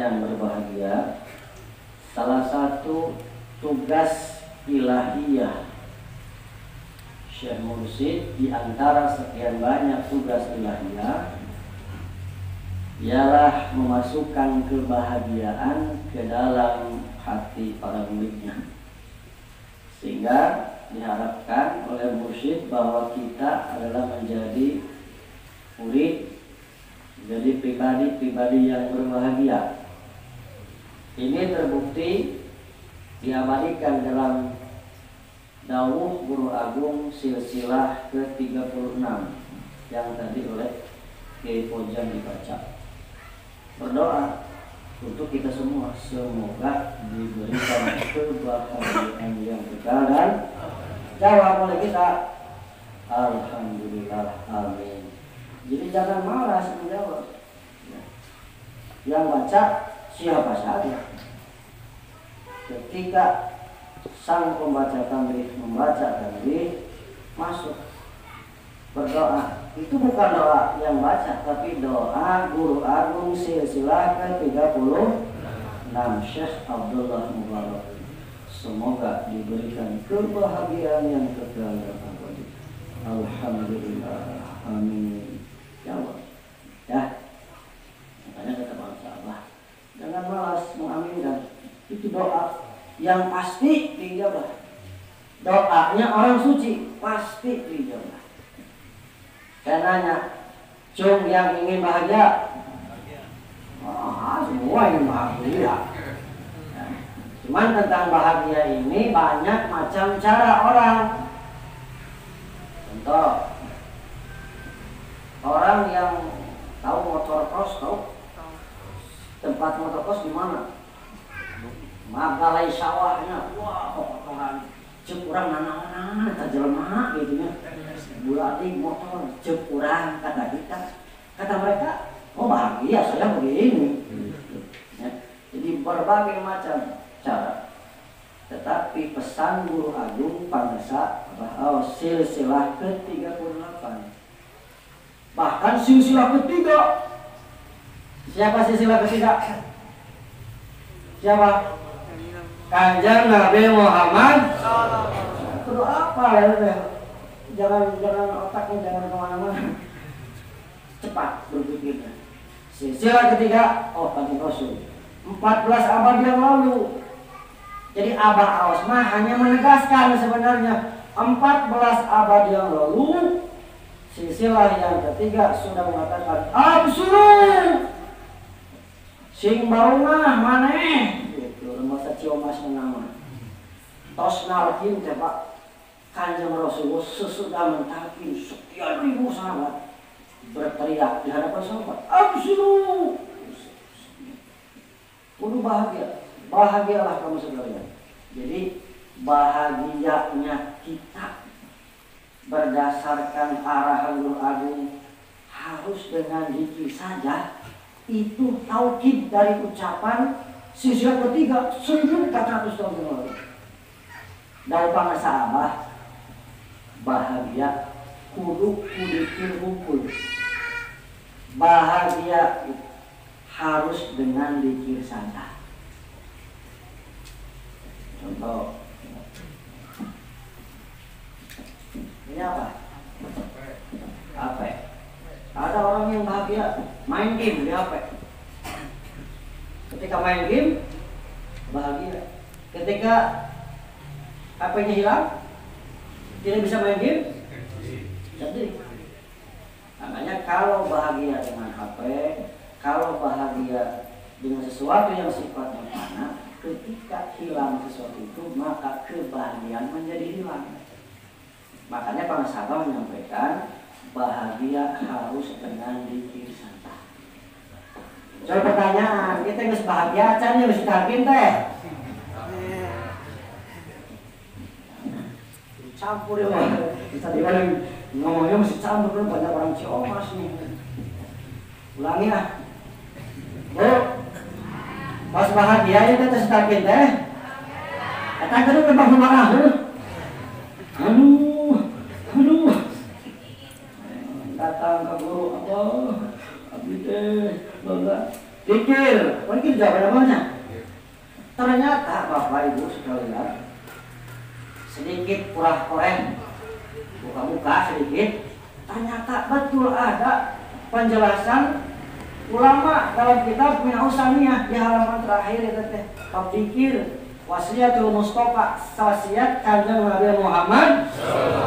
yang berbahagia, salah satu tugas ilahiyah Syekh Mursyid di antara sekian banyak tugas ilahiyah ialah memasukkan kebahagiaan ke dalam hati para muridnya, sehingga diharapkan oleh mursyid bahwa kita adalah menjadi murid, jadi pribadi-pribadi yang berbahagia. Ini terbukti diabadikan dalam dawuh Guru Agung silsilah ke-36 yang tadi oleh Kiai Pojang dibaca. Berdoa untuk kita semua, semoga diberikan kebahagiaan yang kekal dan jawab oleh kita alhamdulillah, amin. Jadi jangan malas menjawab. Yang baca siapa saja. Ketika sang pembaca tambaih membaca tambaih masuk berdoa, itu bukan doa yang baca, tapi doa Guru Agung silsilah ke-36 Syekh Abdullah Mubarak. Semoga diberikan kebahagiaan yang kekal dan abadi. Alhamdulillah, amin. Jawab ya. Makanya kata bangsa Abah, jangan malas mengaminkan. Itu doa yang pasti dijawab. Doanya orang suci pasti dijawab. Saya nanya, cung yang ingin bahagia? Semua ingin bahagia. Cuman tentang bahagia ini banyak macam cara orang. Contoh, orang yang tahu motor cross, tahu tempat motor cross di mana? Magalai sawahnya, wah kotoran, cek urang nanang-nanang, tajelma gitu ya. Bulati motor, cek urang kata kita, kata mereka, oh bahagia saya begini. Ya. Jadi berbagai macam cara. Tetapi pesan Guru Agung Pangasa silsilah ke-38. Bahkan silsilah ketiga. Siapa silsilah ketiga? Siapa? Kanjeng Nabi Muhammad. Perlu apa ya? Jangan otaknya jangan kemana-mana. Cepat berpikirnya. Silsilah ketiga, oh Kanjeng Rasul. 14 abad yang lalu. Jadi Abah Aos mah hanya menegaskan sebenarnya 14 abad yang lalu silsilah yang ketiga sudah mengatakan absolut sing baunah maneh gitu masa ciomas nama tos nalkin teh Pak Kanjeng Rasulullah sesudah mentalkin sekian ribu sahabat berteriak di hadapan sahabat absolut kudu bahagialah kamu sekalian. Jadi bahagianya kita berdasarkan arahan Guru Agung harus dengan zikir saja. Itu taukid dari ucapan silsilah ketiga 1400 tahun yang lalu. Dari bangsa Abah bahagia kudu dikir hukum. Bahagia harus dengan zikir saja. Contoh, ini apa? HP. Ada orang yang bahagia main game di HP. Ketika main game bahagia. Ketika HP-nya hilang, tidak bisa main game, sedih. Makanya kalau bahagia dengan HP, kalau bahagia dengan sesuatu yang sifatnya fana, ketika hilang sesuatu itu maka kebahagiaan menjadi hilang. Makanya para sahabat menyampaikan bahagia harus dengan zikir saja. Soal pertanyaan, kita harus bahagia acaranya harus ditakin teh. Campur ya, kita ngomongnya mesti campur, banyak orang ciomas nih. Ulangi ah. Bu, pas bahagia itu kita setakin teh. Kita kan memang marah. Aduh. Datang ke guru apa? Abdi teh, bangga. Pikir, mungkin jawaban namanya. Ternyata Bapak Ibu sekalian, sedikit kurang koreng, buka-buka sedikit, ternyata betul ada penjelasan ulama dalam kitab Minhajus Saniyah di halaman terakhir itu teh. Pikir wasiatul Mustafa, wasiat Kanjeng Nabi Muhammad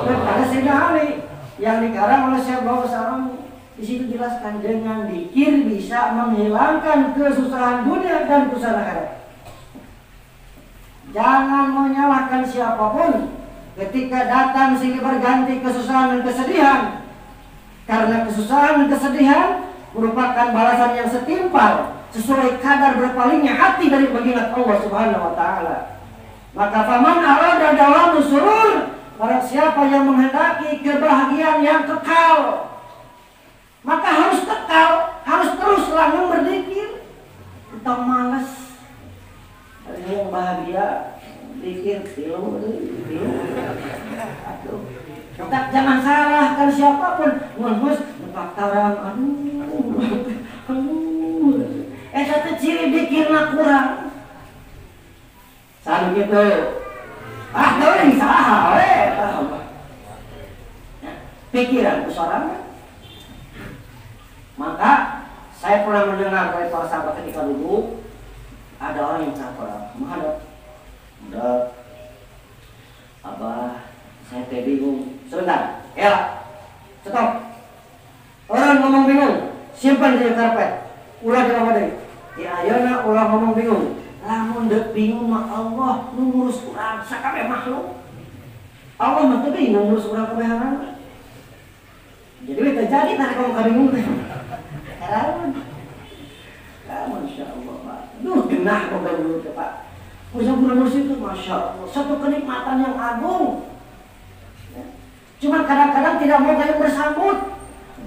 kepada Sayyidina Ali yang dikarang oleh Syekh Bawasalam. Di situ jelaskan dengan zikir bisa menghilangkan kesusahan dunia dan kesusahan akhirat. Jangan menyalahkan siapapun ketika datang silih berganti kesusahan dan kesedihan. Karena kesusahan dan kesedihan merupakan balasan yang setimpal sesuai kadar berpalingnya hati dari mengingat Allah Subhanahu wa taala. Maka faman arada dawamu surur, barang siapa yang menghendaki kebahagiaan yang kekal, maka harus kekal, harus terus langgeng berzikir. Kita malas ada yang bahagia zikir tilu. Aduh, kita jangan salahkan siapapun. Mus paktaran, aduh. Satu ciri dikirna kurang. Saat gitu. Tahu yang salah, pikiran sorangan. Maka saya pernah mendengar dari para sahabat ketika dulu ada orang yang capek, menghadap, Abah, saya teh bingung. Sebentar, ya, stop. Orang ngomong bingung, simpan di karpet. Ulah di bawah deh. Ya ayeuna ulah ngomong bingung. Lamun dek bingung mah Allah nu ngurus urang sakabeh makhluk. Allah mah teu bingung ngurus urang kabehanana. Jadi kita jadi tarik kamu kabingung teh. Heran. Ya Masya Allah Pak. Duh genah kok dulu teh Pak. Ngurus itu Masya Allah. Satu kenikmatan yang agung. Ya. Cuman kadang-kadang tidak mau kayak bersambut.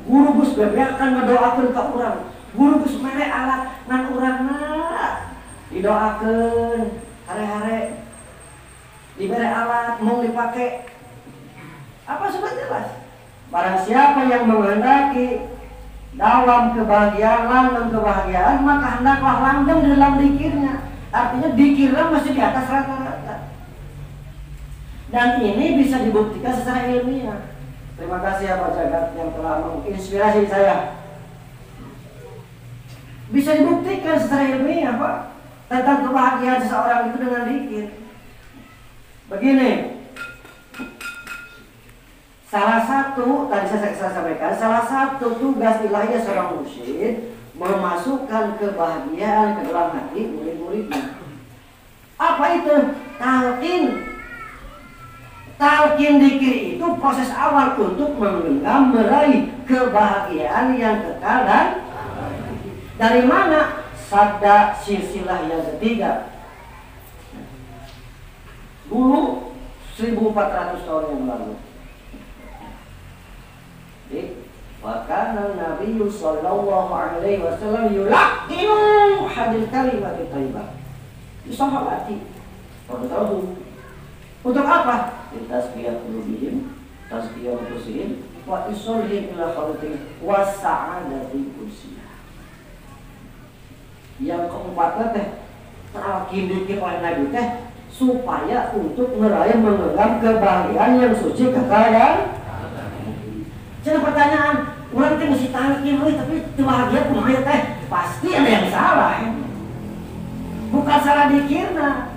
Guru Gus Bebe akan mendoakan ke urang. Guru Gus mere alat ngan urangna didoakeun hare-hare dibere alat mau dipake apa sudah jelas. Barang siapa yang menghendaki dalam kebahagiaan, langgeng kebahagiaan, maka hendaklah langgeng dalam dikirnya. Artinya dikirnya masih di atas rata-rata. Dan ini bisa dibuktikan secara ilmiah. Terima kasih ya Pak Jagat yang telah menginspirasi saya. Bisa dibuktikan secara ilmiah Pak tentang kebahagiaan seseorang itu dengan zikir. Begini, salah satu tadi saya sampaikan, salah satu tugas ilahiyah seorang mursyid memasukkan kebahagiaan ke dalam hati murid-muridnya. Apa itu? Talqin. Talqin zikir itu proses awal untuk menggenggam meraih kebahagiaan yang kekal dan dari mana? Sabda silsilah yang ketiga. Dulu 1400 tahun yang lalu. Wa kana Nabi sallallahu alaihi wasallam yulaqinu hadil kalimat thayyibah. Disahabati. Pada tahu. Untuk apa? Tasbiyah qulubihim, tasbiyah nufusihim, wa isolihim ila khaliqihim wa sa'adati kursiyah. Yang keempatnya teh talqin dikir oleh Nabi teh supaya untuk meraih menggenggam kebahagiaan yang suci kekayaan. Jadi pertanyaan, orang teh mesti talqin tapi bahagia kumaha teh? Pasti ada yang salah. Bukan salah dikirna.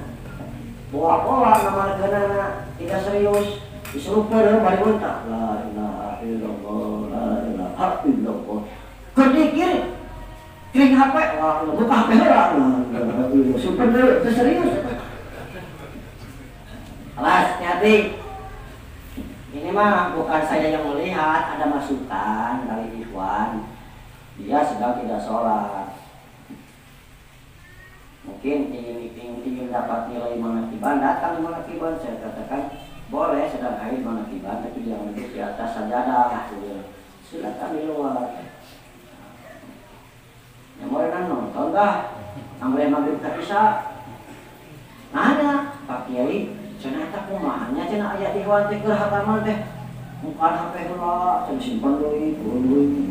Pola-pola nama negarana tidak serius. Disuruh pada bari mentah. La ilaha illallah, la ilaha illallah. Kedikir kering HP, buka HP lah. Super serius. Alas, hati. Ini mah bukan saya yang melihat, ada masukan dari ikhwan. Dia sedang tidak sholat. Mungkin ingin dapat nilai manakiban, datang manakiban. Saya katakan boleh sedang haid manakiban, tapi jangan duduk di atas sajadah. Silakan di luar. Yang mau nonton dah, ambil maghrib ke isya. Nanya Pak Kiai, cenah kumahanya cenah aya ikhwan teh keur hataman teh. Bukan HP heula, cenah simpen deui, turun deui.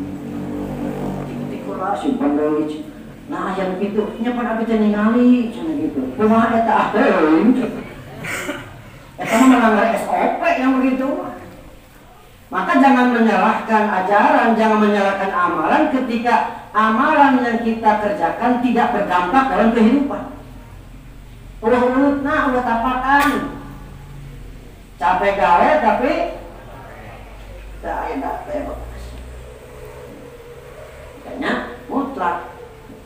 Tik-tik heula simpen deui. Nah yang gitu nyapan abdi teh ningali cenah gitu. Kumaha eta teuing? Eta mah melanggar SOP yang begitu. Maka jangan menyalahkan ajaran, jangan menyalahkan amalan ketika amalan yang kita kerjakan tidak berdampak dalam kehidupan. Ulah tapakan. Capek gawe tapi saya dapat. Makanya mutlak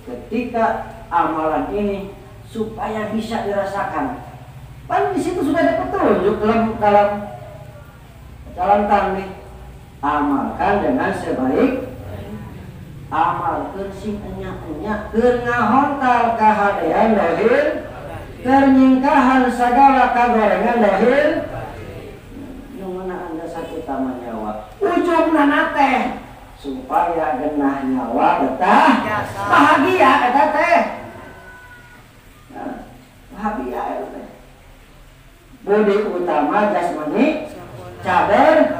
ketika amalan ini supaya bisa dirasakan. Kan di situ sudah ada petunjuk dalam tanbih. Amalkan dengan sebaik amalkeun sing enya-enya keur ngahontal kahadean lahir keur nyingkahan sagala kagorengan lahir nu meunang anda satu tama nyawa ujungna nate supaya genah nyawa betah bahagia eta teh. Nah, bahagia eta teh. Budi utama jasmani caber